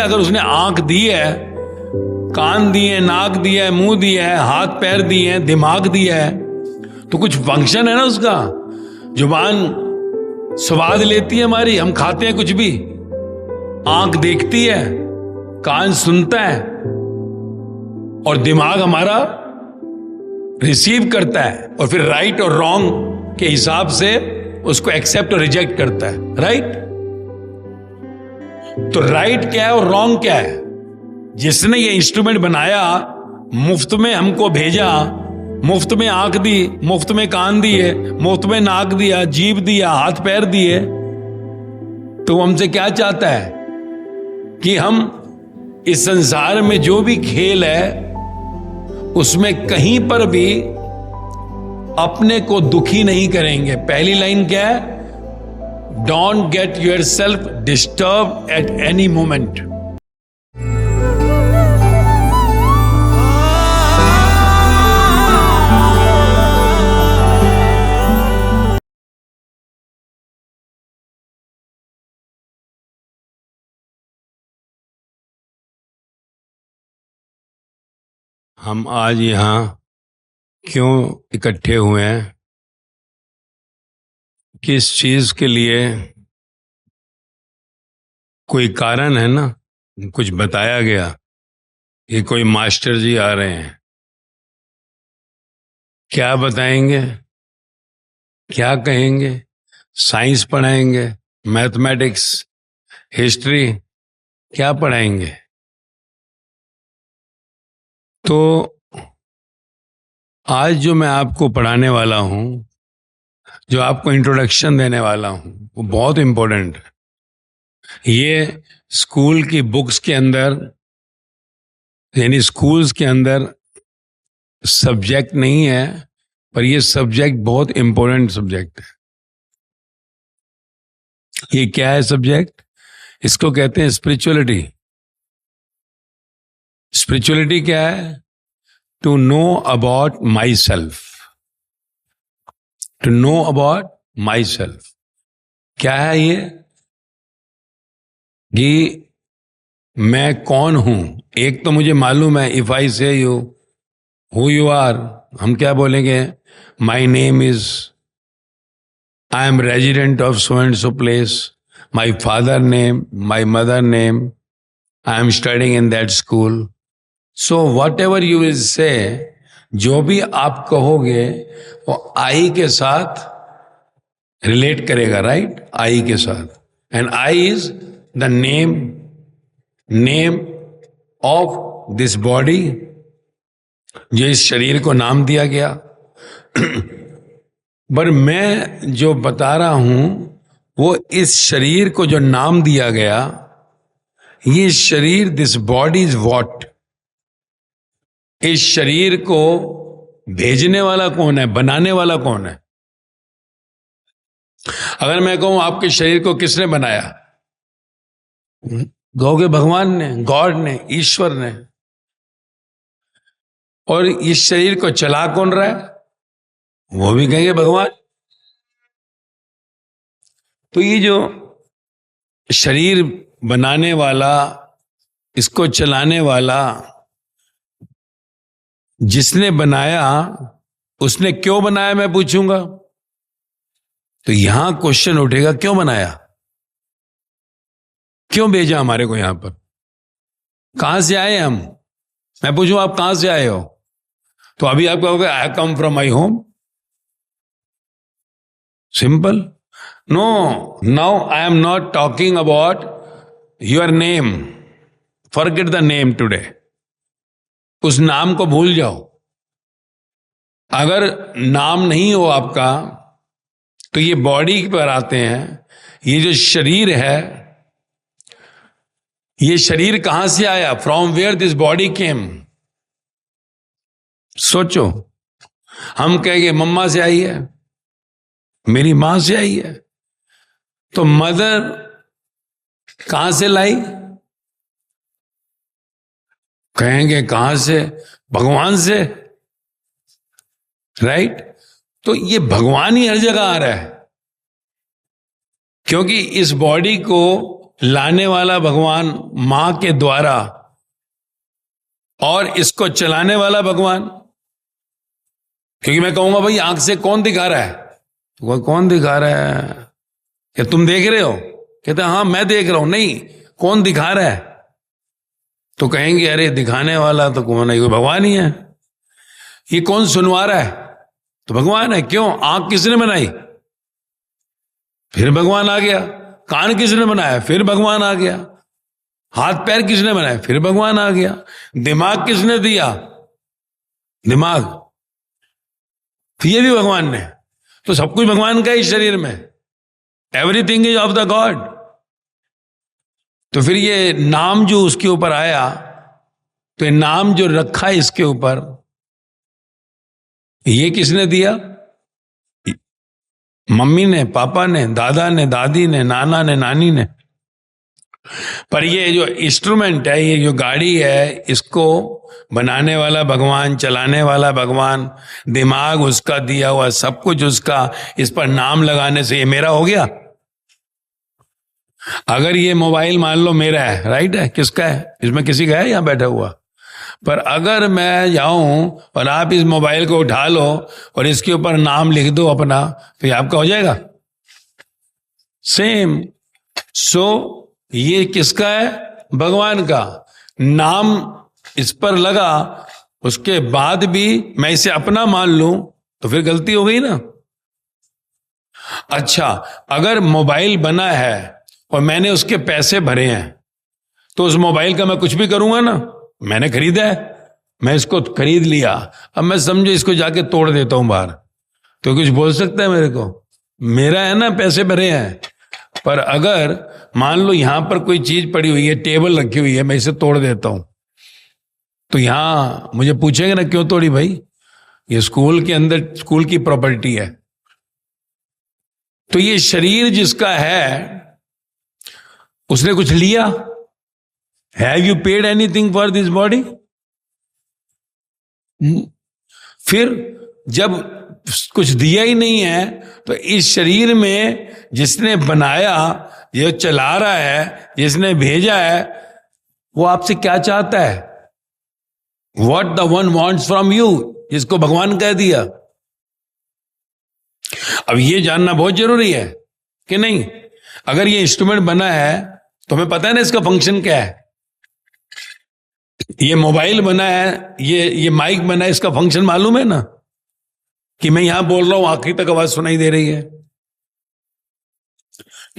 अगर उसने आंख दी है, कान दिए, नाक दिया है, मुंह दिया है, हाथ पैर दिए हैं, दिमाग दिया है, तो कुछ फंक्शन है ना उसका। जुबान स्वाद लेती है हमारी, हम खाते हैं कुछ भी। आंख देखती है, कान सुनता है, और दिमाग हमारा रिसीव करता है, और फिर राइट और रॉन्ग के हिसाब से उसको एक्सेप्ट और रिजेक्ट करता है। राइट? तो राइट क्या है और रॉन्ग क्या है? जिसने ये इंस्ट्रूमेंट बनाया, मुफ्त में हमको भेजा, मुफ्त में आंख दी, मुफ्त में कान दिए, मुफ्त में नाक दिया, जीभ दिया, हाथ पैर दिए, तो हमसे क्या चाहता है कि हम इस संसार में जो भी खेल है उसमें कहीं पर भी अपने को दुखी नहीं करेंगे। पहली लाइन क्या है? Don't get your self disturb at any moment. हम आज यहां क्यों इकट्ठे हुए हैं, किस चीज के लिए? कोई कारण है ना, कुछ बताया गया कि कोई मास्टर जी आ रहे हैं। क्या बताएंगे, क्या कहेंगे? साइंस पढ़ाएंगे, मैथमेटिक्स, हिस्ट्री, क्या पढ़ाएंगे? तो आज जो मैं आपको पढ़ाने वाला हूं, जो आपको इंट्रोडक्शन देने वाला हूं, वो बहुत इंपॉर्टेंट है। ये स्कूल की बुक्स के अंदर, यानी स्कूल्स के अंदर सब्जेक्ट नहीं है, पर ये सब्जेक्ट बहुत इंपॉर्टेंट सब्जेक्ट है। ये क्या है सब्जेक्ट? इसको कहते हैं स्पिरिचुअलिटी। स्पिरिचुअलिटी क्या है? To know about myself. To know about myself क्या है ये? कि मैं कौन हूं। एक तो मुझे मालूम है, इफ आई से यू हु यू आर, हम क्या बोलेंगे? My name is, I am resident of so and so place, my father name, my mother name, I am studying in that school. So what ever you will say, जो भी आप कहोगे वो आई के साथ रिलेट करेगा। राइट? आई के साथ। And I is the name of this body, जो इस शरीर को नाम दिया गया। पर मैं जो बता रहा हूं वो इस शरीर को जो नाम दिया गया, ये शरीर, दिस बॉडी इज व्हाट? इस शरीर को भेजने वाला कौन है, बनाने वाला कौन है? अगर मैं कहूं आपके शरीर को किसने बनाया, कहोगे भगवान ने, गॉड ने, ईश्वर ने। और इस शरीर को चला कौन रहा है, वो भी कहेंगे भगवान। तो ये जो शरीर बनाने वाला, इसको चलाने वाला, जिसने बनाया, उसने क्यों बनाया, मैं पूछूंगा। तो यहां क्वेश्चन उठेगा, क्यों बनाया, क्यों भेजा हमारे को यहां पर, कहां से आए हम? मैं पूछूं आप कहां से आए हो, तो अभी आप कहोगे I come from my home. Simple. No, now I am not talking about your name. Forget the name today. उस नाम को भूल जाओ। अगर नाम नहीं हो आपका, तो ये बॉडी पर आते हैं। ये जो शरीर है, ये शरीर कहां से आया? फ्रॉम वेयर दिस बॉडी केम। सोचो। हम कहेंगे मम्मा से आई है, मेरी मां से आई है। तो मदर कहां से लाई? कहेंगे कहां से? भगवान से। राइट? तो ये भगवान ही हर जगह आ रहा है, क्योंकि इस बॉडी को लाने वाला भगवान मां के द्वारा और इसको चलाने वाला भगवान। क्योंकि मैं कहूंगा भाई आंख से कौन दिखा रहा है, तो कौन दिखा रहा है, क्या तुम देख रहे हो? कहते हाँ मैं देख रहा हूं। नहीं, कौन दिखा रहा है? तो कहेंगे अरे दिखाने वाला तो कौन है, भगवान ही है। ये कौन सुनवा रहा है? तो भगवान है। क्यों? आंख किसने बनाई? फिर भगवान आ गया। कान किसने बनाया? फिर भगवान आ गया। हाथ पैर किसने बनाए? फिर भगवान आ गया। दिमाग किसने दिया? दिमाग, ये भी भगवान ने। तो सब कुछ भगवान का ही शरीर में। Everything is of the God. तो फिर ये नाम जो उसके ऊपर आया, तो ये नाम जो रखा है इसके ऊपर, ये किसने दिया? मम्मी ने, पापा ने, दादा ने, दादी ने, नाना ने, नानी ने। पर ये जो इंस्ट्रूमेंट है, ये जो गाड़ी है, इसको बनाने वाला भगवान, चलाने वाला भगवान, दिमाग उसका दिया हुआ, सब कुछ उसका, इस पर नाम लगाने से ये मेरा हो गया। अगर ये मोबाइल मान लो मेरा है, राइट है, किसका है? इसमें किसी का है यहां बैठा हुआ। पर अगर मैं जाऊं और आप इस मोबाइल को उठा लो और इसके ऊपर नाम लिख दो अपना, तो ये आपका हो जाएगा। सेम। सो ये किसका है? भगवान का। नाम इस पर लगा, उसके बाद भी मैं इसे अपना मान लूं तो फिर गलती हो गई ना। अच्छा, अगर मोबाइल बना है और मैंने उसके पैसे भरे हैं, तो उस मोबाइल का मैं कुछ भी करूंगा ना। मैंने खरीदा है, मैं इसको खरीद लिया, अब मैं समझो इसको जाके तोड़ देता हूं बाहर, तो कुछ बोल सकता है मेरे को? मेरा है ना, पैसे भरे हैं। पर अगर मान लो यहां पर कोई चीज पड़ी हुई है, टेबल रखी हुई है, मैं इसे तोड़ देता हूं, तो यहां मुझे पूछेंगे ना क्यों तोड़ी भाई? ये स्कूल के अंदर स्कूल की प्रॉपर्टी है। तो ये शरीर जिसका है, उसने कुछ लिया? Have you paid anything for this body? फिर जब कुछ दिया ही नहीं है, तो इस शरीर में जिसने बनाया, जो चला रहा है, जिसने भेजा है, वो आपसे क्या चाहता है? What the one wants from you, जिसको भगवान कह दिया। अब ये जानना बहुत जरूरी है कि नहीं? अगर ये इंस्ट्रूमेंट बना है तो हमें पता है ना इसका फंक्शन क्या है। ये मोबाइल बना है, ये माइक बना है, इसका फंक्शन मालूम है ना, कि मैं यहां बोल रहा हूं, आखिरी तक आवाज सुनाई दे रही है।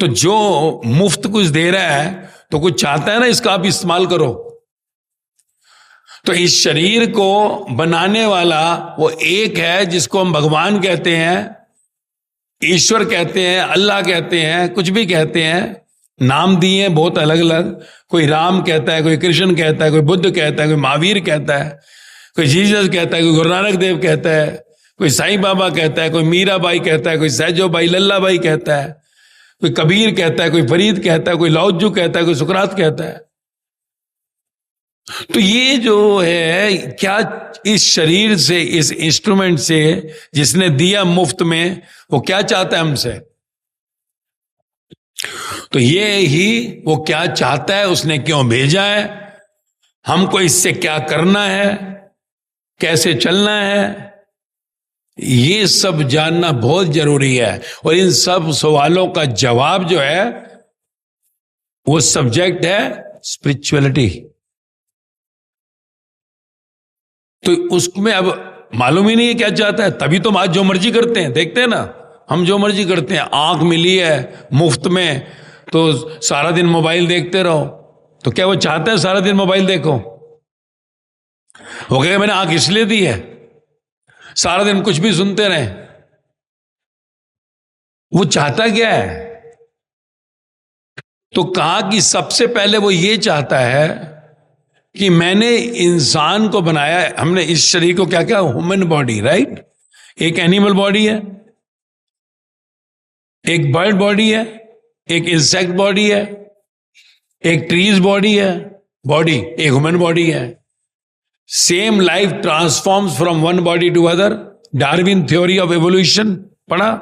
तो जो मुफ्त कुछ दे रहा है तो कुछ चाहता है ना इसका आप इस्तेमाल करो। तो इस शरीर को बनाने वाला वो एक है, जिसको हम भगवान कहते हैं, ईश्वर कहते हैं, अल्लाह कहते हैं, कुछ भी कहते हैं, नाम दिए हैं बहुत अलग अलग। कोई राम कहता है, कोई कृष्ण कहता है, कोई बुद्ध कहता है, कोई महावीर कहता है, कोई जीसस कहता है, कोई गुरु नानक देव कहता है, कोई साईं बाबा कहता है, कोई मीराबाई कहता है, कोई सहजो भाई लल्ला भाई कहता है, कोई कबीर कहता है, कोई फरीद कहता है, कोई लाओजू कहता है, कोई सुकरात कहता है। तो ये जो है, क्या इस शरीर से, इस इंस्ट्रूमेंट से जिसने दिया मुफ्त में, वो क्या चाहता है हमसे? तो ये ही वो क्या चाहता है, उसने क्यों भेजा है, हमको इससे क्या करना है, कैसे चलना है, ये सब जानना बहुत जरूरी है। और इन सब सवालों का जवाब जो है, वो सब्जेक्ट है स्पिरिचुअलिटी। तो उसमें अब मालूम ही नहीं है क्या चाहता है, तभी तो आज जो मर्जी करते हैं। देखते हैं ना, हम जो मर्जी करते हैं। आंख मिली है मुफ्त में, तो सारा दिन मोबाइल देखते रहो। तो क्या वो चाहता है सारा दिन मोबाइल देखो? वो कहेगा मैंने आंख इसलिए दी है, सारा दिन कुछ भी सुनते रहे। वो चाहता क्या है? तो कहा कि सबसे पहले वो ये चाहता है कि मैंने इंसान को बनाया, हमने इस शरीर को क्या क्या, ह्यूमन बॉडी, राइट, एक एनिमल बॉडी है, एक बर्ड बॉडी है, एक इंसेक्ट बॉडी है, एक ट्रीज बॉडी है, बॉडी एक ह्यूमन बॉडी है। Same life transforms from one body to other, Darwin theory of evolution पढ़ा?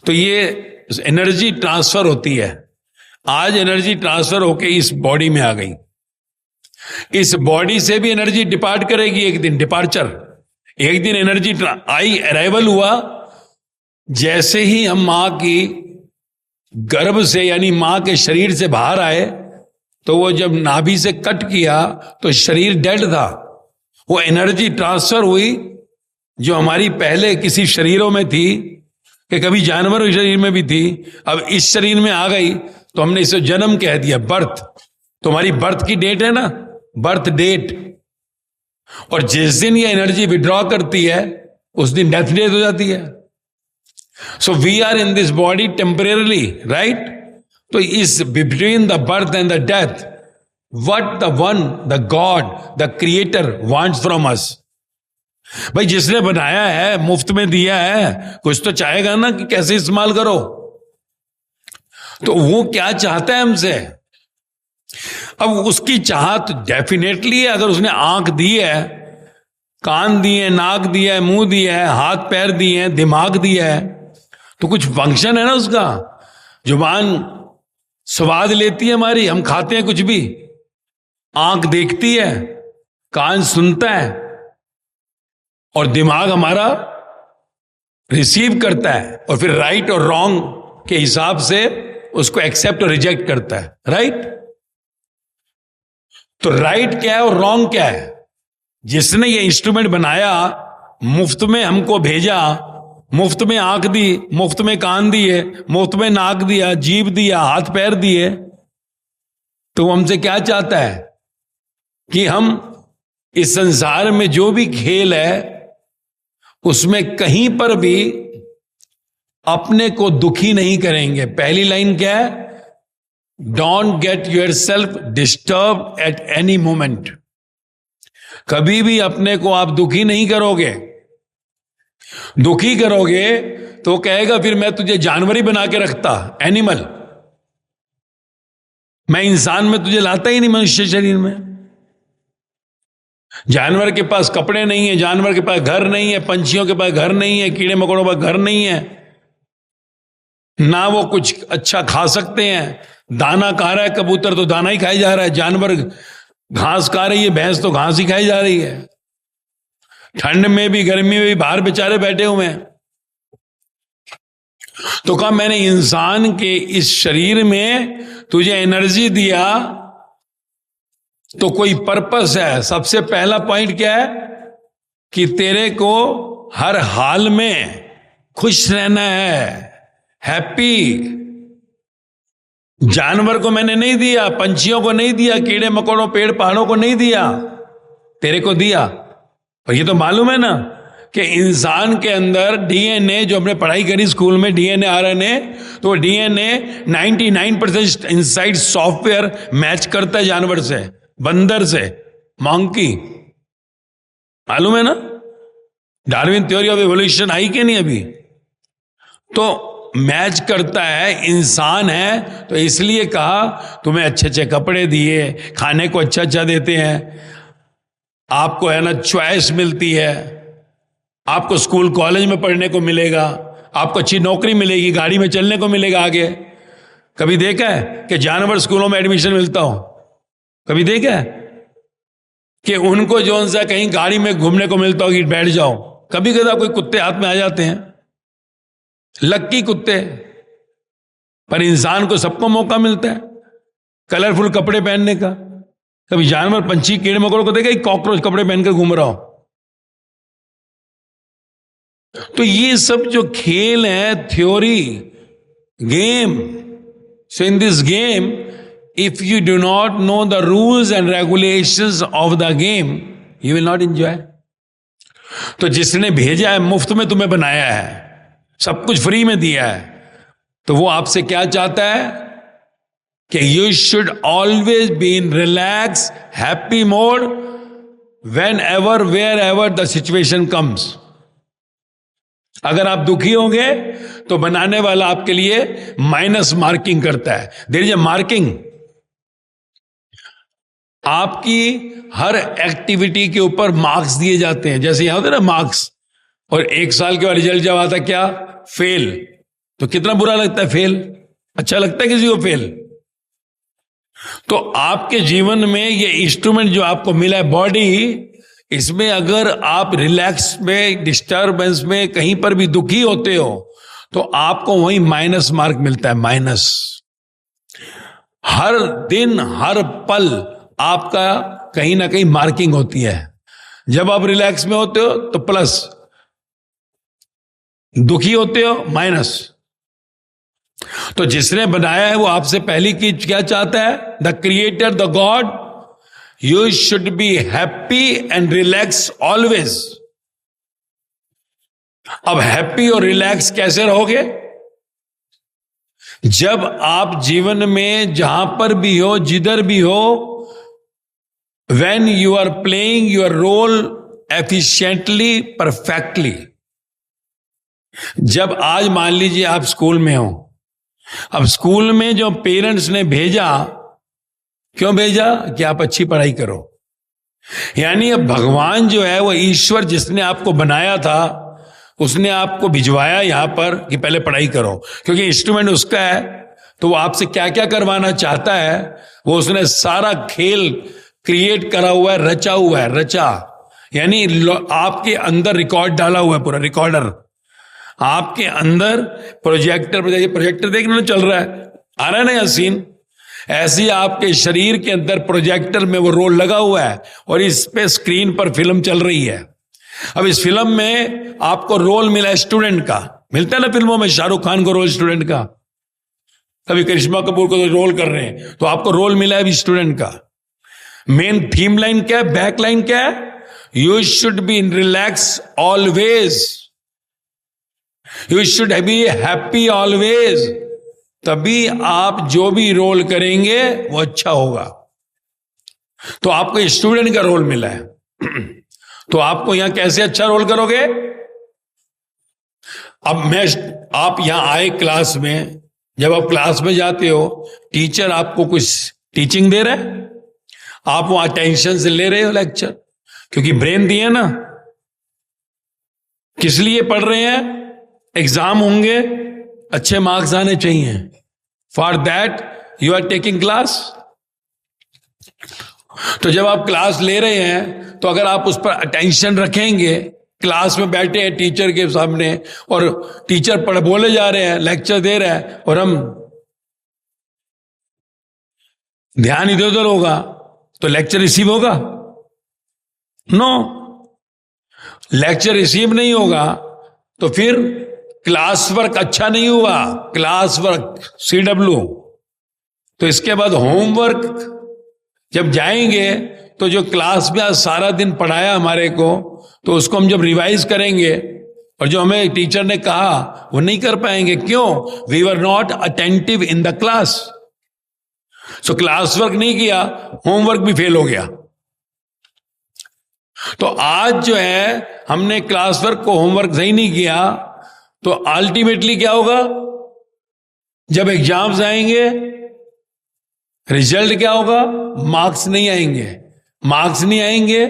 तो ये एनर्जी ट्रांसफर होती है। आज एनर्जी ट्रांसफर होके इस बॉडी में आ गई। इस बॉडी से भी एनर्जी डिपार्ट करेगी एक दिन, डिपार्चर। एक दिन एनर्जी आई, अराइवल हुआ। जैसे ही हम मां की गर्भ से यानी मां के शरीर से बाहर आए, तो वो जब नाभि से कट किया तो शरीर डेड था। वो एनर्जी ट्रांसफर हुई जो हमारी पहले किसी शरीरों में थी, कि कभी जानवर के शरीर में भी थी, अब इस शरीर में आ गई, तो हमने इसे जन्म कह दिया, बर्थ। तुम्हारी बर्थ की डेट है ना, बर्थ डेट। और जिस दिन ये एनर्जी विड्रॉ करती है उस दिन डेथ डेट हो जाती है। So we are in this body temporarily, right? तो इस between the birth and the death, what the one, the God, the creator wants from us. भाई जिसने बनाया है, मुफ्त में दिया है, कुछ तो चाहेगा ना कि कैसे इस्तेमाल करो। तो वो क्या चाहता है हमसे? अब उसकी चाहत डेफिनेटली है। अगर उसने आंख दी है, कान दिए, नाक दिया है, मुंह दिया है, हाथ पैर दिए हैं, दिमाग दिया है, तो कुछ फंक्शन है ना उसका। जुबान स्वाद लेती है हमारी, हम खाते हैं कुछ भी। आंख देखती है, कान सुनता है, और दिमाग हमारा रिसीव करता है, और फिर राइट और रॉन्ग के हिसाब से उसको एक्सेप्ट और रिजेक्ट करता है, राइट? तो राइट क्या है और रॉन्ग क्या है? जिसने ये इंस्ट्रूमेंट बनाया, मुफ्त में हमको भेजा, मुफ्त में आंख दी, मुफ्त में कान दिए, मुफ्त में नाक दिया, जीभ दिया, हाथ पैर दिए, तो वो हमसे क्या चाहता है? कि हम इस संसार में जो भी खेल है उसमें कहीं पर भी अपने को दुखी नहीं करेंगे। पहली लाइन क्या है? Don't get your self disturb at any moment. कभी भी अपने को आप दुखी नहीं करोगे। दुखी करोगे तो कहेगा फिर मैं तुझे जानवर ही बना के रखता, एनिमल। मैं इंसान में तुझे लाता ही नहीं, मनुष्य शरीर में। जानवर के पास कपड़े नहीं है, जानवर के पास घर नहीं है, पंछियों के पास घर नहीं है, कीड़े मकोड़ों के पास घर नहीं है, ना वो कुछ अच्छा खा सकते हैं। दाना खा रहा है कबूतर तो दाना ही खाई जा रहा है, जानवर घास खा रही है, भैंस तो घास ही खाई जा रही है। ठंड में भी गर्मी में भी बाहर बेचारे बैठे हुए हैं। तो कहा मैंने इंसान के इस शरीर में तुझे एनर्जी दिया तो कोई पर्पस है। सबसे पहला पॉइंट क्या है? कि तेरे को हर हाल में खुश रहना है, हैप्पी। जानवर को मैंने नहीं दिया, पंछियों को नहीं दिया, कीड़े मकोड़ों पेड़ पहाड़ों को नहीं दिया, तेरे को दिया। और ये तो मालूम है ना कि इंसान के अंदर डीएनए, जो हमने पढ़ाई करी स्कूल में, डीएनए आरएनए, तो डीएनए 99% इनसाइड सॉफ्टवेयर मैच करता है जानवर से, बंदर से, मंकी। मालूम है ना? डार्विन थ्योरी ऑफ एवोल्यूशन आई कि नहीं अभी? तो मैच करता है। इंसान है तो इसलिए कहा तुम्हें अच्छे अच्छे कपड़े दिए, खाने को अच्छा अच्छा देते हैं, आपको है ना चॉइस मिलती है, आपको स्कूल कॉलेज में पढ़ने को मिलेगा, आपको अच्छी नौकरी मिलेगी, गाड़ी में चलने को मिलेगा आगे। कभी देखा है कि जानवर स्कूलों में एडमिशन मिलता हो? कभी देखा है कि उनको जो सा कहीं गाड़ी में घूमने को मिलता हो कि बैठ जाओ? कभी कदा कोई कुत्ते हाथ में आ जाते हैं, लक्की कुत्ते। पर इंसान को सबको मौका मिलता है कलरफुल कपड़े पहनने का। कभी जानवर, पंछी, कीड़े मकोड़ों को देखा कॉकरोच कपड़े पहनकर घूम रहा हो? तो ये सब जो खेल है, theory, game, so in this game if you do not know the rules and regulations of the game, you will not enjoy. तो जिसने भेजा है, मुफ्त में तुम्हें बनाया है, सब कुछ फ्री में दिया है, तो वो आपसे क्या चाहता है? कि you should always be in relaxed, happy mode whenever, wherever the situation comes. अगर आप दुखी होंगे तो बनाने वाला आपके लिए माइनस मार्किंग करता है। There is a marking. आपकी हर एक्टिविटी के ऊपर मार्क्स दिए जाते हैं। जैसे यहां होते ना मार्क्स, और एक साल के बाद रिजल्ट जब आता क्या? फेल। तो कितना बुरा लगता है फेल? अच्छा लगता है किसी को फेल? तो आपके जीवन में ये इंस्ट्रूमेंट जो आपको मिला है बॉडी, इसमें अगर आप रिलैक्स में, डिस्टर्बेंस में, कहीं पर भी दुखी होते हो तो आपको वहीं माइनस मार्क मिलता है, माइनस। हर दिन हर पल आपका कहीं ना कहीं मार्किंग होती है। जब आप रिलैक्स में होते हो तो प्लस, दुखी होते हो माइनस। तो जिसने बनाया है वो आपसे पहली चीज क्या चाहता है? The creator, the God, you should be happy and relax always. अब हैप्पी और रिलैक्स कैसे रहोगे? जब आप जीवन में जहां पर भी हो, जिधर भी हो, when you are playing your role efficiently, perfectly। जब आज मान लीजिए आप स्कूल में हो, अब स्कूल में जो पेरेंट्स ने भेजा, क्यों भेजा? कि आप अच्छी पढ़ाई करो। यानी अब भगवान जो है, वो ईश्वर जिसने आपको बनाया था, उसने आपको भिजवाया यहां पर कि पहले पढ़ाई करो, क्योंकि इंस्ट्रूमेंट उसका है। तो वो आपसे क्या क्या करवाना चाहता है, वो उसने सारा खेल क्रिएट करा हुआ है, रचा हुआ है, रचा। यानी आपके अंदर रिकॉर्ड डाला हुआ है, पूरा रिकॉर्डर आपके अंदर। प्रोजेक्टर देखने में चल रहा है, आ रहा है ना यह सीन। ऐसे ही आपके शरीर के अंदर प्रोजेक्टर में वो रोल लगा हुआ है और इस पे स्क्रीन पर फिल्म चल रही है। अब इस फिल्म में आपको रोल मिला है स्टूडेंट का। मिलता है ना फिल्मों में, शाहरुख खान को रोल स्टूडेंट का, कभी करिश्मा कपूर को तो रोल कर रहे हैं, तो आपको रोल मिला है स्टूडेंट का। मेन थीम लाइन क्या है, बैक लाइन क्या है? You should be in relax always, you should be happy always. तभी आप जो भी रोल करेंगे वो अच्छा होगा। तो आपको स्टूडेंट का रोल मिला है तो आपको यहां कैसे अच्छा रोल करोगे? अब आप यहां आए क्लास में, जब आप क्लास में जाते हो, टीचर आपको कुछ टीचिंग दे रहा है, आप वहां टेंशन से ले रहे हो लेक्चर, क्योंकि ब्रेन दिए ना। किस लिए पढ़ रहे हैं? एग्जाम होंगे, अच्छे मार्क्स आने चाहिए। For that you are taking class. तो जब आप क्लास ले रहे हैं, तो अगर आप उस पर अटेंशन रखेंगे, क्लास में बैठे हैं टीचर के सामने और टीचर बोले जा रहे हैं, लेक्चर दे रहा है, और हम ध्यान इधर उधर होगा, तो लेक्चर रिसीव होगा? नो, लेक्चर रिसीव नहीं होगा। तो फिर क्लास वर्क अच्छा नहीं हुआ, क्लास वर्क CW। तो इसके बाद होमवर्क जब जाएंगे, तो जो क्लास में आज सारा दिन पढ़ाया हमारे को, तो उसको हम जब रिवाइज करेंगे, और जो हमें टीचर ने कहा वो नहीं कर पाएंगे। क्यों? We were not attentive in the class. So class work नहीं किया, होमवर्क भी फेल हो गया। तो आज जो है, हमने क्लास वर्क को होमवर्क सही नहीं किया, तो अल्टीमेटली क्या होगा? जब एग्जाम्स आएंगे, रिजल्ट क्या होगा? मार्क्स नहीं आएंगे। मार्क्स नहीं आएंगे,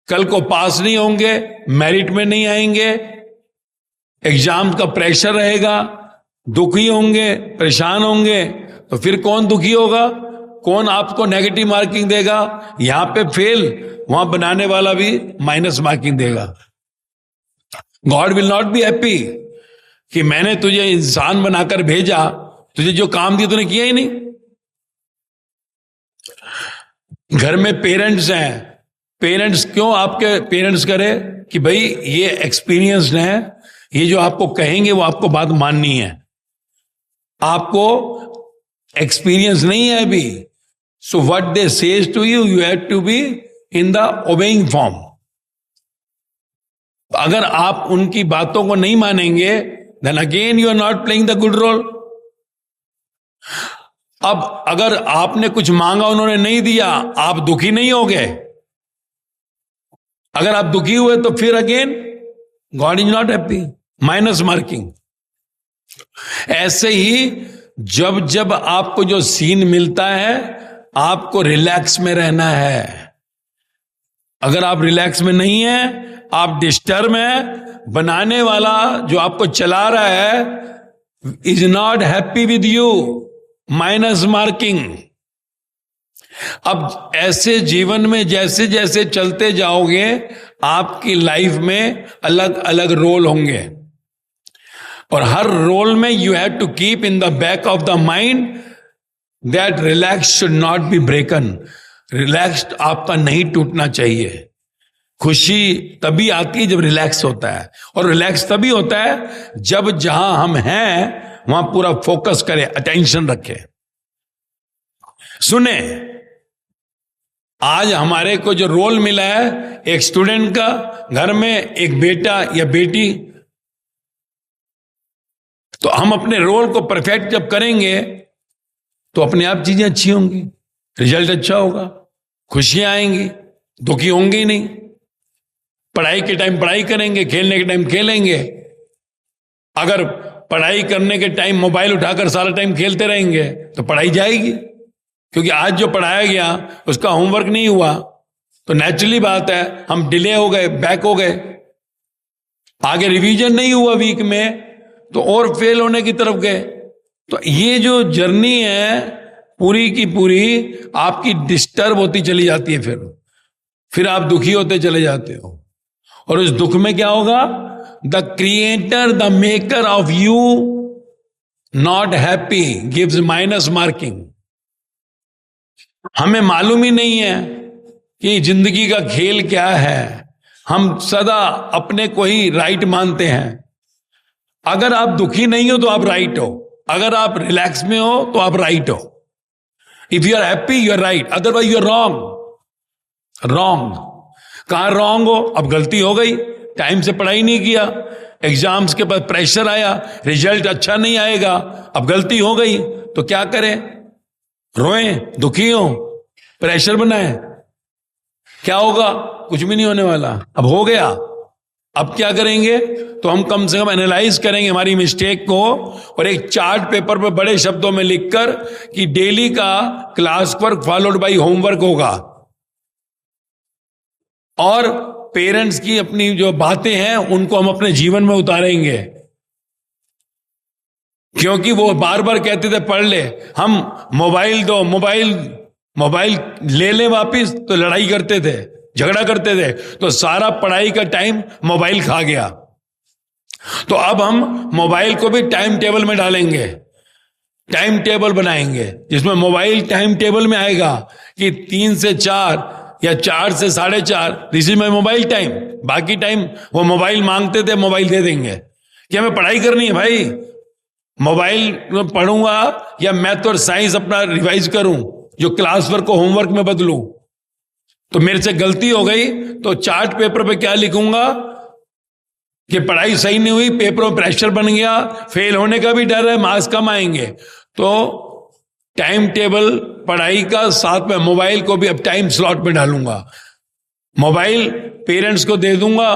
कल को पास नहीं होंगे, मेरिट में नहीं आएंगे, एग्जाम का प्रेशर रहेगा, दुखी होंगे, परेशान होंगे। तो फिर कौन दुखी होगा? कौन आपको नेगेटिव मार्किंग देगा? यहां पे फेल, वहां बनाने वाला भी माइनस मार्किंग देगा। God will not be happy कि मैंने तुझे इंसान बनाकर भेजा, तुझे जो काम दिया तूने किया ही नहीं। घर में पेरेंट्स हैं, पेरेंट्स क्यों आपके पेरेंट्स करे कि भाई ये एक्सपीरियंस्ड है, ये जो आपको कहेंगे वो आपको बात माननी है। आपको एक्सपीरियंस नहीं है अभी, so what they says to you, you have to be in the obeying form. अगर आप उनकी बातों को नहीं मानेंगे, then again you are not playing the good role. अब अगर आपने कुछ मांगा, उन्होंने नहीं दिया, आप दुखी नहीं हो गए। अगर आप दुखी हुए तो फिर again God is not happy, minus marking. ऐसे ही जब जब आपको जो सीन मिलता है, आपको रिलैक्स में रहना है। अगर आप रिलैक्स में नहीं है, आप डिस्टर्ब हैं, बनाने वाला जो आपको चला रहा है is not happy with you, minus marking. अब ऐसे जीवन में जैसे जैसे चलते जाओगे, आपकी लाइफ में अलग अलग रोल होंगे, और हर रोल में you have to keep in the back of the mind that relax should not be broken. Relaxed आपका नहीं टूटना चाहिए। खुशी तभी आती है जब रिलैक्स होता है, और रिलैक्स तभी होता है जब जहां हम हैं वहां पूरा फोकस करें, अटेंशन रखें। सुने, आज हमारे को जो रोल मिला है एक स्टूडेंट का, घर में एक बेटा या बेटी, तो हम अपने रोल को परफेक्ट जब करेंगे तो अपने आप चीजें अच्छी होंगी, रिजल्ट अच्छा होगा, खुशियां आएंगी, दुखी होंगे ही नहीं। पढ़ाई के टाइम पढ़ाई करेंगे, खेलने के टाइम खेलेंगे। अगर पढ़ाई करने के टाइम मोबाइल उठाकर सारा टाइम खेलते रहेंगे तो पढ़ाई जाएगी, क्योंकि आज जो पढ़ाया गया उसका होमवर्क नहीं हुआ, तो नेचुरली बात है हम डिले हो गए, बैक हो गए। आगे रिवीजन नहीं हुआ वीक में तो और फेल होने की तरफ गए। तो ये जो जर्नी है पूरी की पूरी आपकी डिस्टर्ब होती चली जाती है, फिर आप दुखी होते चले जाते हो, और उस दुख में क्या होगा? The creator, the maker of you not happy gives minus marking. हमें मालूम ही नहीं है कि जिंदगी का खेल क्या है। हम सदा अपने को ही राइट मानते हैं। अगर आप दुखी नहीं हो तो आप राइट हो, अगर आप रिलैक्स में हो तो आप राइट हो। If you are happy you are right, otherwise you are wrong. Wrong कहां रॉन्ग हो? अब गलती हो गई, टाइम से पढ़ाई नहीं किया, एग्जाम्स के बाद प्रेशर आया, रिजल्ट अच्छा नहीं आएगा, अब गलती हो गई तो क्या करें? रोएं, दुखी हो, प्रेशर बनाए, क्या होगा? कुछ भी नहीं होने वाला। अब हो गया, अब क्या करेंगे? तो हम कम से कम एनालाइज करेंगे हमारी मिस्टेक को, और एक चार्ट पेपर पर बड़े शब्दों में लिखकर कि डेली का class work followed by homework होगा, और पेरेंट्स की अपनी जो बातें हैं उनको हम अपने जीवन में उतारेंगे, क्योंकि वो बार बार कहते थे पढ़ ले, हम मोबाइल दो, मोबाइल ले ले वापिस, तो लड़ाई करते थे, झगड़ा करते थे, तो सारा पढ़ाई का टाइम मोबाइल खा गया। तो अब हम मोबाइल को भी टाइम टेबल में डालेंगे, टाइम टेबल बनाएंगे जिसमें मोबाइल टाइम टेबल में आएगा कि 3 से 4 या 4 से 4:30 this is my mobile time. बाकी टाइम वो मोबाइल मांगते थे, मोबाइल दे देंगे कि हमें पढ़ाई करनी है भाई, मोबाइल में पढ़ूंगा या मैथ और साइंस अपना रिवाइज करूं, जो क्लास वर्क को होमवर्क में बदलूं। तो मेरे से गलती हो गई तो चार्ट पेपर पे क्या लिखूंगा कि पढ़ाई सही नहीं हुई, पेपर में प्रेशर बन गया, फेल होने का भी डर है, मार्क्स कम आएंगे। तो टाइम टेबल पढ़ाई का, साथ में मोबाइल को भी अब टाइम स्लॉट में डालूंगा। मोबाइल पेरेंट्स को दे दूंगा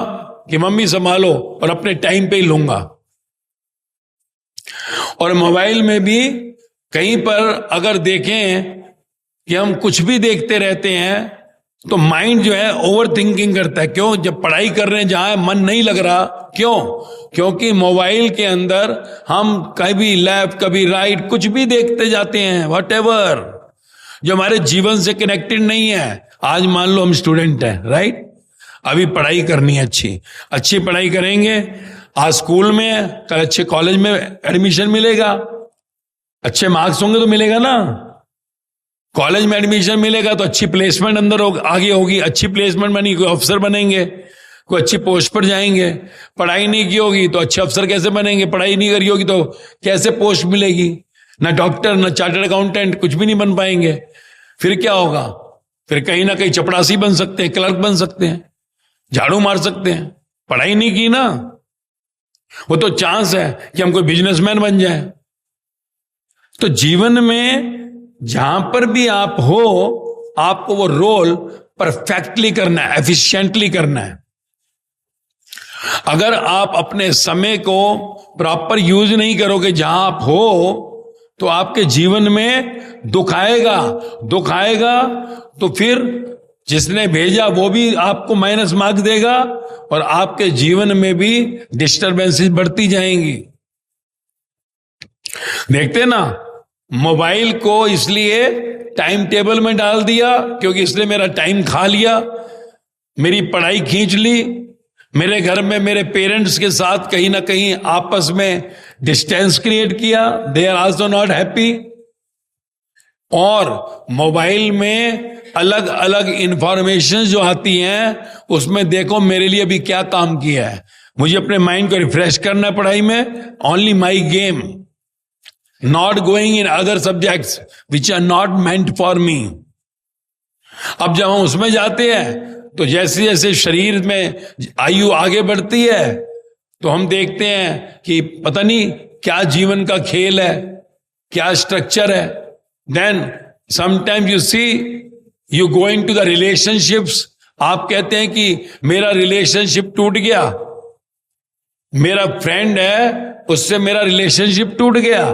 कि मम्मी संभालो, और अपने टाइम पे ही लूंगा। और मोबाइल में भी कहीं पर अगर देखें कि हम कुछ भी देखते रहते हैं तो माइंड जो है ओवर थिंकिंग करता है। क्यों? जब पढ़ाई कर रहे हैं जहां मन नहीं लग रहा, क्यों? क्योंकि मोबाइल के अंदर हम कभी लेफ्ट कभी राइट कुछ भी देखते जाते हैं, व्हाटएवर, जो हमारे जीवन से कनेक्टेड नहीं है। आज मान लो हम स्टूडेंट हैं, राइट, अभी पढ़ाई करनी है, अच्छी पढ़ाई करेंगे, आज स्कूल में, कल अच्छे कॉलेज में एडमिशन मिलेगा, अच्छे मार्क्स होंगे तो मिलेगा ना, कॉलेज में एडमिशन मिलेगा तो अच्छी प्लेसमेंट अंदर आगे होगी, अच्छी प्लेसमेंट बनी, कोई अफसर बनेंगे, कोई अच्छी पोस्ट पर जाएंगे। पढ़ाई नहीं की होगी तो अच्छे अफसर कैसे बनेंगे? पढ़ाई नहीं करी होगी तो कैसे पोस्ट मिलेगी? ना डॉक्टर, ना चार्टर्ड अकाउंटेंट, कुछ भी नहीं बन पाएंगे। फिर क्या होगा? फिर कहीं ना कहीं चपरासी बन सकते हैं, क्लर्क बन सकते हैं, झाड़ू मार सकते हैं। पढ़ाई नहीं की ना, वो तो चांस है कि हम कोई बिजनेसमैन बन जाए। तो जीवन में जहां पर भी आप हो, आपको वो रोल परफेक्टली करना है, एफिशिएंटली करना है। अगर आप अपने समय को प्रॉपर यूज नहीं करोगे जहां आप हो, तो आपके जीवन में दुख आएगा तो फिर जिसने भेजा वो भी आपको माइनस मार्क्स देगा, और आपके जीवन में भी डिस्टर्बेंसेस बढ़ती जाएंगी। देखते ना, मोबाइल को इसलिए टाइम टेबल में डाल दिया, क्योंकि इसने मेरा टाइम खा लिया, मेरी पढ़ाई खींच ली, मेरे घर में मेरे पेरेंट्स के साथ कहीं ना कहीं आपस में डिस्टेंस क्रिएट किया, they are also not happy. और मोबाइल में अलग अलग इंफॉर्मेशन जो आती हैं उसमें देखो मेरे लिए अभी क्या काम किया है। मुझे अपने माइंड को रिफ्रेश करना है पढ़ाई में, only my game, not going in other subjects which are not meant for me. अब जब हम उसमें जाते हैं तो जैसे जैसे शरीर में आयु आगे बढ़ती है तो हम देखते हैं कि पता नहीं क्या जीवन का खेल है, क्या स्ट्रक्चर है। Then sometimes you see you going to the relationships, आप कहते हैं कि मेरा रिलेशनशिप टूट गया, मेरा फ्रेंड है उससे मेरा रिलेशनशिप टूट गया।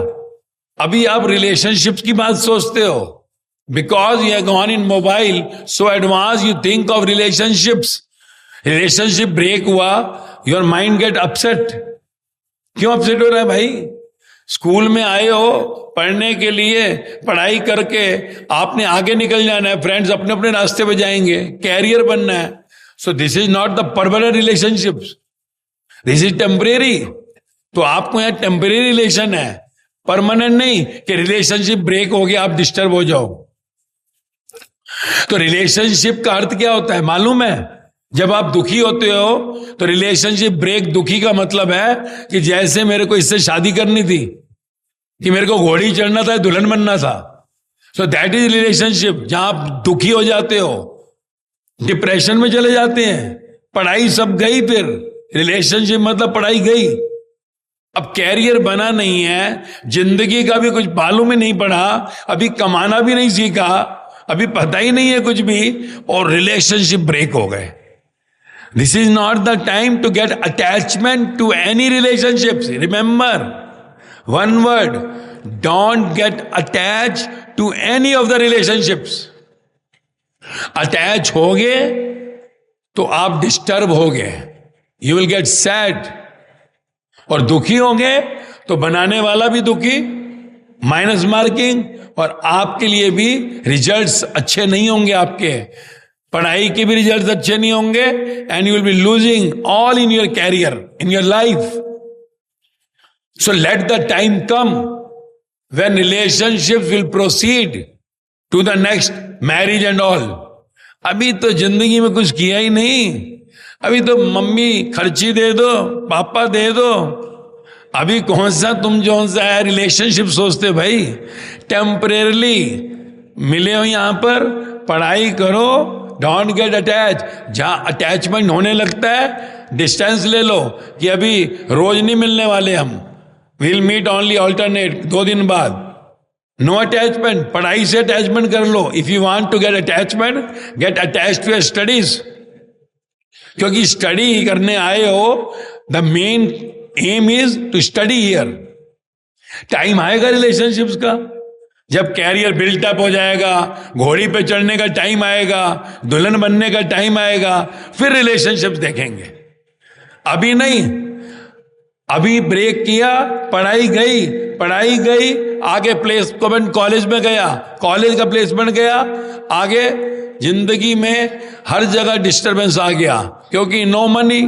अभी आप रिलेशनशिप्स की बात सोचते हो, because you have gone in mobile so advanced, you think of relationships. Relationship break हुआ, your mind get upset. क्यों अपसेट हो रहा है भाई? स्कूल में आए हो पढ़ने के लिए, पढ़ाई करके आपने आगे निकल जाना है, फ्रेंड्स अपने अपने रास्ते पे जाएंगे, कैरियर बनना है। So this is not the permanent relationships, this is temporary. तो आपको यहाँ टेम्परेरी रिलेशन है, परमानेंट नहीं कि रिलेशनशिप ब्रेक हो गया आप डिस्टर्ब हो जाओ। तो रिलेशनशिप का अर्थ क्या होता है मालूम है? जब आप दुखी होते हो तो रिलेशनशिप ब्रेक, दुखी का मतलब है कि जैसे मेरे को इससे शादी करनी थी, कि मेरे को घोड़ी चढ़ना था, दुल्हन बनना था। So that is relationship. जहां आप दुखी हो जाते हो, डिप्रेशन में चले जाते हैं, पढ़ाई सब गई, फिर रिलेशनशिप मतलब पढ़ाई गई। अब कैरियर बना नहीं है, जिंदगी का भी कुछ मालूम ही नहीं पड़ा, अभी कमाना भी नहीं सीखा, अभी पता ही नहीं है कुछ भी, और रिलेशनशिप ब्रेक हो गए। This is not the time to get attachment to any relationships. Remember one word, don't get attach to any of the relationships. Attach हो गए तो आप डिस्टर्ब हो गए, यू विल गेट सैड, और दुखी होंगे तो बनाने वाला भी दुखी, माइनस मार्किंग, और आपके लिए भी रिजल्ट्स अच्छे नहीं होंगे, आपके पढ़ाई के भी रिजल्ट्स अच्छे नहीं होंगे, and you will be losing all in your career, in your life. So let the time come when relationships will proceed to the next marriage and all. अभी तो जिंदगी में कुछ किया ही नहीं, अभी तो मम्मी खर्ची दे दो, पापा दे दो, अभी कौन सा तुम जो सा है रिलेशनशिप सोचते भाई। टेम्परेरली मिले हो यहां पर, पढ़ाई करो, डोंट गेट अटैच। जहां अटैचमेंट होने लगता है डिस्टेंस ले लो, कि अभी रोज नहीं मिलने वाले हम, विल मीट ओनली ऑल्टरनेट, 2 दिन बाद। नो अटैचमेंट, पढ़ाई से अटैचमेंट कर लो। If you want to get attachment, get attach to your studies, क्योंकि स्टडी करने आए हो, the main aim is to study here. Time आएगा रिलेशनशिप्स का, जब कैरियर बिल्टअप हो जाएगा, घोड़ी पे चढ़ने का टाइम आएगा, दुल्हन बनने का टाइम आएगा, फिर रिलेशनशिप्स देखेंगे, अभी नहीं। अभी ब्रेक किया, पढ़ाई गई, पढ़ाई गई, आगे प्लेसमेंट कॉलेज में गया, कॉलेज का प्लेसमेंट गया, आगे जिंदगी में हर जगह डिस्टरबेंस आ गया, क्योंकि नो मनी,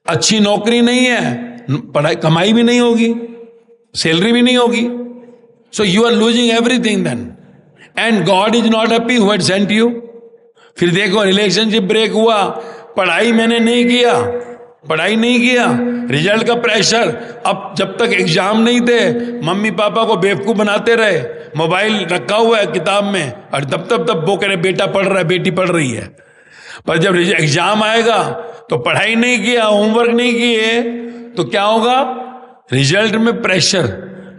अच्छी नौकरी नहीं है, पढ़ाई कमाई भी नहीं होगी, सैलरी भी नहीं होगी। So you are losing everything then, and God is not happy who had sent you. फिर देखो रिलेशनशिप ब्रेक हुआ, पढ़ाई मैंने नहीं किया, पढ़ाई नहीं किया, रिजल्ट का प्रेशर। अब जब तक एग्जाम नहीं थे मम्मी पापा को बेवकूफ बनाते रहे, मोबाइल रखा हुआ है किताब में, और तब वो कह रहे बेटा पढ़ रहा है, बेटी पढ़ रही है। पर जब एग्जाम आएगा तो पढ़ाई नहीं किया, होमवर्क नहीं किए, तो क्या होगा? रिजल्ट में प्रेशर।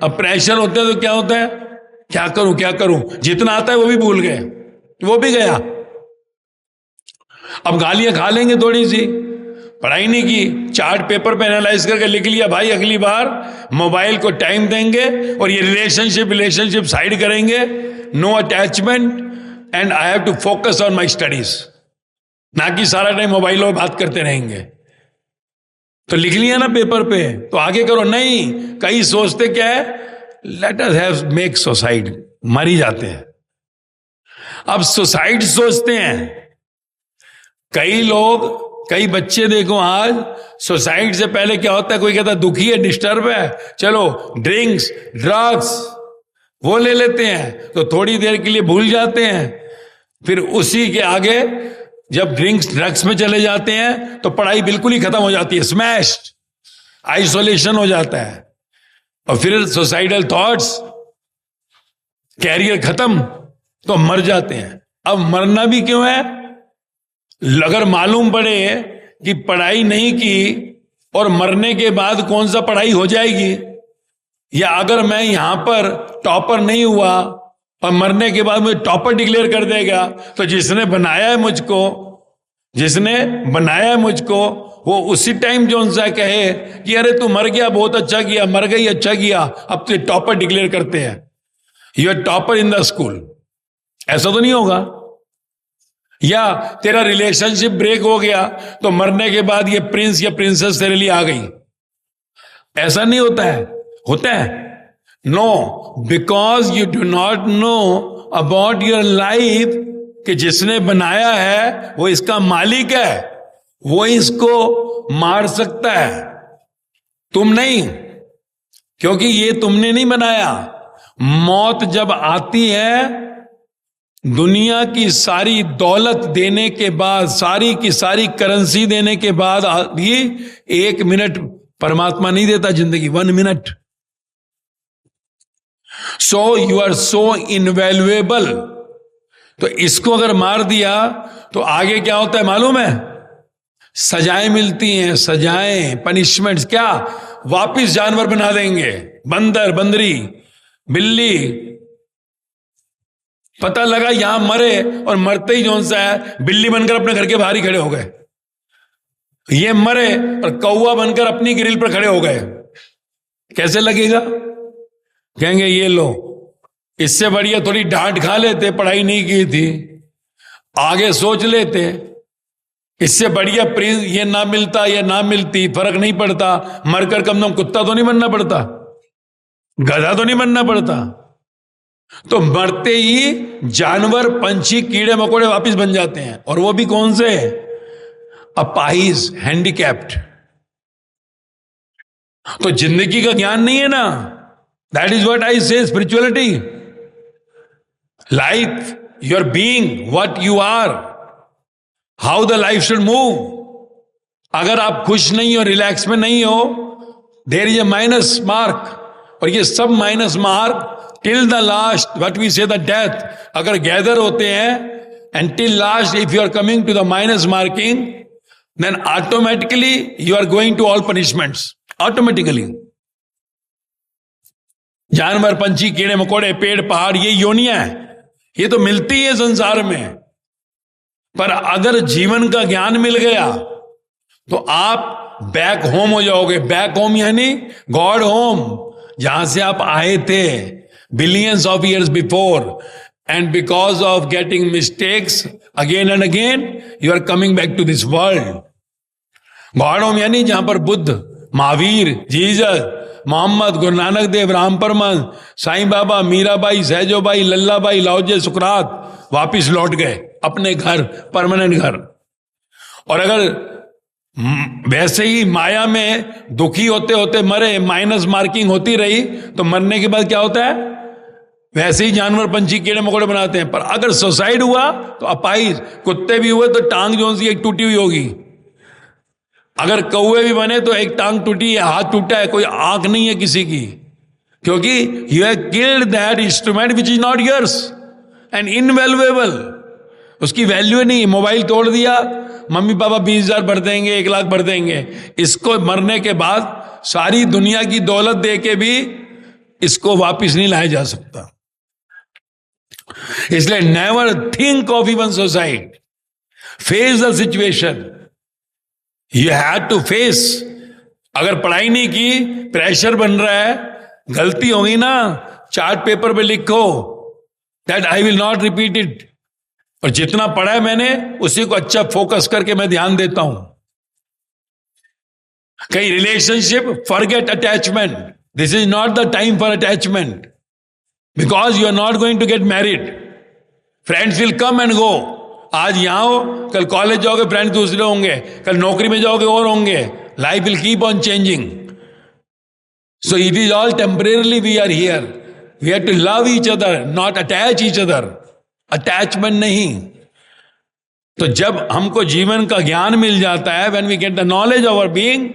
अब प्रेशर होता है तो क्या होता है, क्या करूं क्या करूं, जितना आता है वो भी भूल गए, वो भी गया। अब गालियां खा लेंगे थोड़ी सी, पढ़ाई नहीं की, चार्ट पेपर पे एनालाइज करके लिख लिया, भाई अगली बार मोबाइल को टाइम देंगे और ये रिलेशनशिप साइड करेंगे, no attachment, and I have to focus on my studies, ना कि सारा टाइम मोबाइल में बात करते रहेंगे। तो लिख लिया ना पेपर पे, तो आगे करो। नहीं, कई सोचते क्या है, let us have make suicide, मर ही जाते हैं। अब सुसाइड सोचते हैं कई लोग, कई बच्चे देखो आज, सुसाइड से पहले क्या होता है, कोई कहता है दुखी है, डिस्टर्ब है, चलो ड्रिंक्स ड्रग्स वो ले लेते हैं, तो थोड़ी देर के लिए भूल जाते हैं, फिर उसी के आगे जब ड्रिंक्स ड्रग्स में चले जाते हैं तो पढ़ाई बिल्कुल ही खत्म हो जाती है, स्मैश्ड, आइसोलेशन हो जाता है, और फिर सुसाइडल थॉट्स, कैरियर खत्म, तो मर जाते हैं। अब मरना भी क्यों है? अगर मालूम पड़े कि पढ़ाई नहीं की और मरने के बाद कौन सा पढ़ाई हो जाएगी, या अगर मैं यहां पर टॉपर नहीं हुआ और मरने के बाद मुझे टॉपर डिक्लेयर कर देगा, तो जिसने बनाया है मुझको वो उसी टाइम जो सा कहे कि अरे तू मर गया, बहुत अच्छा किया, मर गई अच्छा किया, अब तुझे टॉपर डिक्लेयर करते हैं, you are topper in the school. ऐसा तो नहीं होगा। या तेरा रिलेशनशिप ब्रेक हो गया तो मरने के बाद ये प्रिंस या प्रिंसेस तेरे लिए आ गई, ऐसा नहीं होता है। होता है? No, because you do not know about your life, कि जिसने बनाया है वो इसका मालिक है, वो इसको मार सकता है, तुम नहीं, क्योंकि ये तुमने नहीं बनाया। मौत जब आती है, दुनिया की सारी दौलत देने के बाद, सारी की सारी करेंसी देने के बाद ये 1 मिनट परमात्मा नहीं देता जिंदगी, 1 minute. So you are so invaluable. तो इसको अगर मार दिया तो आगे क्या होता है मालूम है? सजाएं मिलती हैं, सजाएं, पनिशमेंट्स। क्या? वापिस जानवर बना देंगे, बंदर, बंदरी, बिल्ली। पता लगा यहां मरे और मरते ही जोन सा है बिल्ली बनकर अपने घर के बाहर ही खड़े हो गए, ये मरे और कौवा बनकर अपनी ग्रिल पर खड़े हो गए, कैसे लगेगा? कहेंगे ये लो, इससे बढ़िया थोड़ी डांट खा लेते, पढ़ाई नहीं की थी, आगे सोच लेते, इससे बढ़िया प्रिंस ये ना मिलता या ना मिलती, फर्क नहीं पड़ता, मरकर कम से कम कुत्ता तो नहीं बनना पड़ता, गधा तो नहीं बनना पड़ता। तो मरते ही जानवर, पंछी, कीड़े मकोड़े वापिस बन जाते हैं, और वो भी कौन से? अपाहिज, हैंडीकैप्ड। तो जिंदगी का ज्ञान नहीं है ना। That is what I say spirituality, life, your being, what you are, how the life should move. अगर आप खुश नहीं हो, रिलैक्स में नहीं हो, there is a minus mark, और ये सब minus mark till the last, what we say the death, अगर गैदर होते हैं, and till last if you are coming to the minus marking, then automatically you are going to all punishments, automatically. जानवर, पंछी, कीड़े मकोड़े, पेड़ पहाड़, ये योनियां हैं, ये तो मिलती है संसार में। पर अगर जीवन का ज्ञान मिल गया तो आप बैक होम हो जाओगे। बैक होम यानी गॉड होम, जहां से आप आए थे billions of years before, and because of getting mistakes again and again you are coming back to this world. God home यानी जहां पर बुद्ध, महावीर, जीसस, मोहम्मद, गुरु नानक देव, राम परमहंस, साईं बाबा, मीराबाई, सहजोबाई, लल्लाबाई, लाओजे, सुकरात वापिस लौट गए अपने घर, परमानेंट घर। और अगर वैसे ही माया में दुखी होते होते मरे, माइनस मार्किंग होती रही, तो मरने के बाद क्या होता है? वैसे ही जानवर, पंछी, कीड़े मकोड़े बनाते हैं। पर अगर सुसाइड हुआ तो अपाहिज, कुत्ते भी हुए तो टांग जो सी एक टूटी हुई होगी, अगर कौवे भी बने तो एक टांग टूटी है, हाथ टूटा है, कोई आंख नहीं है किसी की, क्योंकि you have killed that instrument which is not yours and invaluable. उसकी वैल्यू नहीं। मोबाइल तोड़ दिया, मम्मी पापा 20,000 भर देंगे, 1 लाख भर देंगे, इसको मरने के बाद सारी दुनिया की दौलत दे के भी इसको वापिस नहीं लाया जा सकता। इसलिए never think of even suicide, face the situation, you have to face. अगर पढ़ाई नहीं की, प्रेशर बन रहा है, गलती होगी ना, चार्ट पेपर पे लिखो that I will not repeat it, और जितना पढ़ा है मैंने उसी को अच्छा फोकस करके मैं ध्यान देता हूं। कई relationship, forget attachment, this is not the time for attachment. Because you are not going to get married. Friends will come and go. आज यहां हो, कल कॉलेज जाओगे फ्रेंड्स दूसरे होंगे, कल नौकरी में जाओगे और होंगे. Life will keep on changing. So it is all temporarily we are here. We have to love each other, not attach each other. Attachment नहीं. तो जब हमको जीवन का ज्ञान मिल जाता है, when we get the knowledge of our being,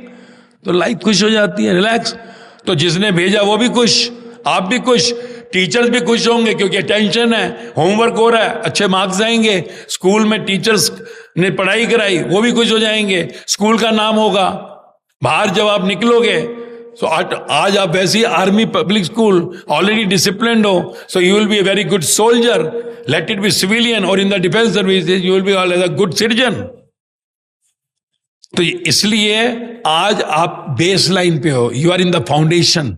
तो लाइफ खुश हो जाती है, रिलैक्स. तो जिसने भेजा वो भी खुश, आप भी खुश, टीचर्स भी खुश होंगे क्योंकि टेंशन है, होमवर्क हो रहा है, अच्छे मार्क्स आएंगे. स्कूल में टीचर्स ने पढ़ाई कराई, वो भी खुश हो जाएंगे, स्कूल का नाम होगा. बाहर जब आप निकलोगे, सो आज आप वैसे ही army public school already disciplined हो, so you will be a very good soldier. Let it be civilian और in the defence services, you will be always a good citizen. तो इसलिए आज आप बेस लाइन पे हो, you are in the foundation.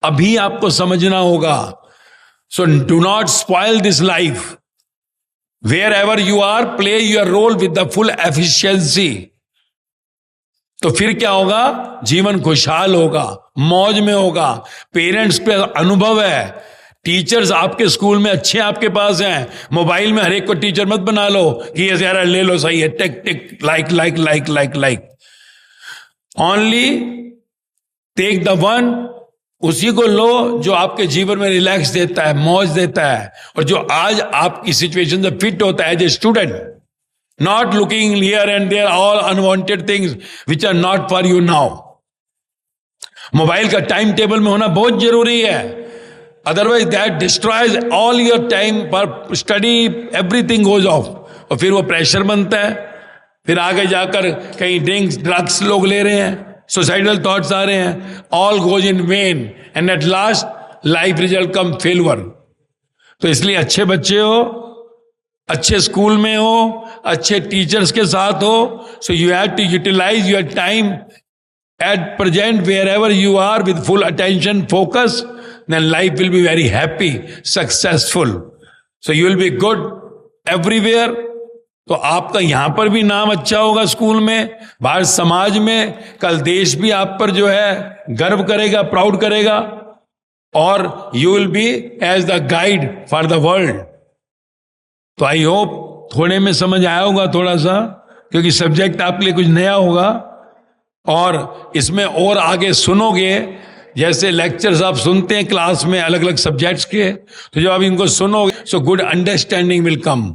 अभी आपको समझना होगा. So do not spoil this life. Wherever you are, play your role with the full efficiency. तो फिर क्या होगा? जीवन खुशहाल होगा, मौज में होगा. पेरेंट्स पे अनुभव है, टीचर्स आपके स्कूल में अच्छे आपके पास हैं. मोबाइल में हर एक को टीचर मत बना लो कि ये यार ले लो, सही है, tick tick, like like like like like. Only take the one, उसी को लो जो आपके जीवन में रिलैक्स देता है, मौज देता है, और जो आज आपकी सिचुएशन से फिट होता है as a student. Not looking here and there, all unwanted things which are not for you now. Mobile का टाइम टेबल में होना बहुत जरूरी है. Otherwise that destroys all your time for study, everything goes off. और फिर वो pressure बनता है. फिर आगे जाकर कहीं ड्रिंक्स ड्रग्स लोग ले रहे हैं, सुसाइडल थॉट्स आ रहे हैं. All goes in vain and at last life result come failure. तो इसलिए अच्छे बच्चे हो, अच्छे स्कूल में हो, अच्छे टीचर्स के साथ हो. So you have to utilize your time at present wherever you are with full attention, focus. Then life will be very happy, successful. So you will be good everywhere. तो आपका यहां पर भी नाम अच्छा होगा स्कूल में, बाहर समाज में. कल देश भी आप पर जो है गर्व करेगा, प्राउड करेगा. और you will be as the guide for the world. तो आई होप थोड़े में समझ आया होगा थोड़ा सा, क्योंकि सब्जेक्ट आपके लिए कुछ नया होगा. और इसमें और आगे सुनोगे, जैसे लेक्चर्स आप सुनते हैं क्लास में अलग अलग सब्जेक्ट्स के, तो जब आप इनको सुनोगे, so good understanding will come.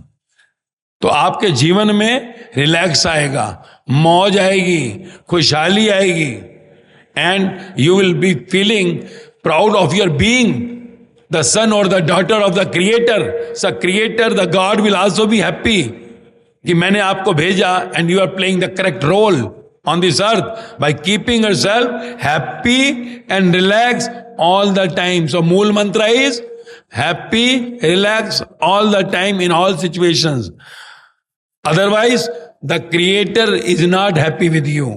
तो आपके जीवन में रिलैक्स आएगा, मौज आएगी, खुशहाली आएगी. And you will be feeling proud of your being the son or the daughter of the creator. So creator, the God will also be happy कि मैंने आपको भेजा and you are playing the correct role on this earth by keeping yourself happy and relaxed all the time. So मूल mantra is happy, relax all the time in all situations. Otherwise the creator is not happy with you.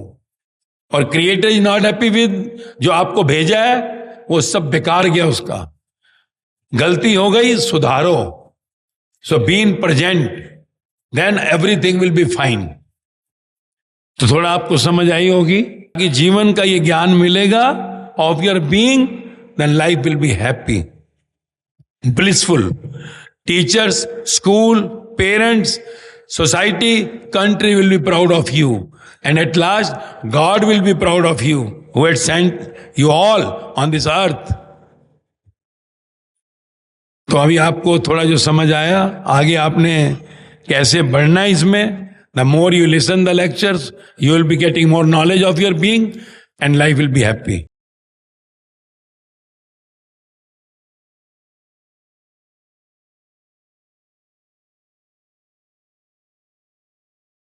और creator is not happy with जो आपको भेजा है, वो सब बेकार गया उसका. गलती हो गई, सुधारो. So be in present, then everything will be fine. तो थोड़ा आपको समझ आई होगी कि जीवन का ये ज्ञान मिलेगा of your being, then life will be happy, blissful. Teachers, school, parents, society, country will be proud of you. And at last God will be proud of you who had sent you all on this earth. तो अभी आपको थोड़ा जो समझ आया, आगे आपने कैसे बढ़ना है इसमें. The more you listen the lectures, you will be getting more knowledge of your being and life will be happy.